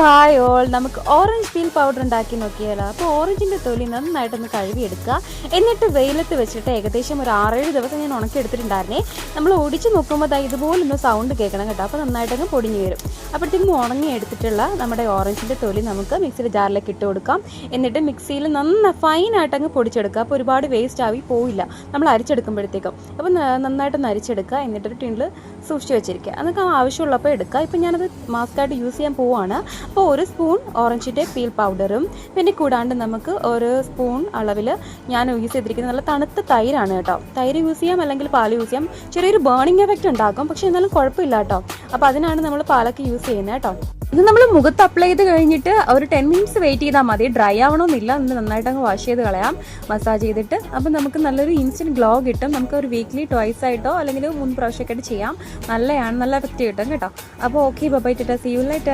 Hi all, നമുക്ക് orange peel powder ഉണ്ടാക്കി നോക്കിയാലോ. അപ്പോൾ ഓറഞ്ചിൻ്റെ തൊലി നന്നായിട്ടൊന്ന് കഴുകിയെടുക്കുക. എന്നിട്ട് വെയിലത്ത് വെച്ചിട്ട് ഏകദേശം ഒരു 6-7 ദിവസം ഞാൻ ഉണക്കിയെടുത്തിട്ടുണ്ടായിരുന്നേ. നമ്മൾ ഒടിച്ച് നോക്കുമ്പോൾ ഇതുപോലൊന്ന് സൗണ്ട് കേൾക്കണം കേട്ടോ. അപ്പോൾ നന്നായിട്ടങ്ങ് പൊടിഞ്ഞ് വരും. അപ്പോഴത്തേക്കും ഉണങ്ങിയെടുത്തിട്ടുള്ള നമ്മുടെ ഓറഞ്ചിൻ്റെ തൊലി നമുക്ക് മിക്സിയുടെ ജാറിലേക്ക് ഇട്ട് കൊടുക്കാം. എന്നിട്ട് മിക്സിയിൽ ഫൈനായിട്ടങ്ങ് പൊടിച്ചെടുക്കുക. അപ്പോൾ ഒരുപാട് വേസ്റ്റ് ആയി പോവില്ല നമ്മൾ അരിച്ചെടുക്കുമ്പോഴത്തേക്കും. അപ്പോൾ നന്നായിട്ടൊന്ന് അരിച്ചെടുക്കുക. എന്നിട്ടൊരു ടിന്നിൽ സൂക്ഷിച്ച് വെച്ചിരിക്കുക. അതൊക്കെ ആവശ്യമുള്ളപ്പോൾ എടുക്കുക. ഇപ്പോൾ ഞാനത് മാസ്കായിട്ട് യൂസ് ചെയ്യാൻ പോവുകയാണ്. അപ്പോൾ 1 സ്പൂൺ ഓറഞ്ചിൻ്റെ പീൽ പൗഡറും പിന്നെ കൂടാണ്ട് നമുക്ക് 1 സ്പൂൺ അളവിൽ ഞാൻ യൂസ് ചെയ്തിരിക്കുന്നത് നല്ല തണുത്ത തൈരാണ് കേട്ടോ. തൈര് യൂസ് ചെയ്യാം, അല്ലെങ്കിൽ പാൽ യൂസ് ചെയ്യാം. ചെറിയൊരു ബേണിംഗ് എഫക്റ്റ് ഉണ്ടാക്കും, പക്ഷേ എന്നാലും കുഴപ്പമില്ല കേട്ടോ. അപ്പോൾ അതിനാണ് നമ്മൾ പാലൊക്കെ യൂസ് ചെയ്യുന്നത് കേട്ടോ. ഇത് നമ്മൾ മുഖത്ത് അപ്ലൈ ചെയ്ത് കഴിഞ്ഞിട്ട് ഒരു 10 മിനിറ്റ്സ് വെയിറ്റ് ചെയ്താൽ മതി. ഡ്രൈ ആവണമെന്നില്ല, നന്നായിട്ട് അങ്ങ് വാഷ് ചെയ്ത് കളയാം മസാജ് ചെയ്തിട്ട്. അപ്പോൾ നമുക്ക് നല്ലൊരു ഇൻസ്റ്റൻറ്റ് ഗ്ലോ കിട്ടും. നമുക്ക് ഒരു വീക്ക്ലി ട്വൈസ് ആയിട്ടോ അല്ലെങ്കിൽ 3 പ്രാവശ്യമൊക്കെ ആയിട്ട് ചെയ്യാം. നല്ലതാണ്, നല്ല എഫക്റ്റ് കിട്ടും കേട്ടോ. അപ്പോൾ okay, bye tata, see you later.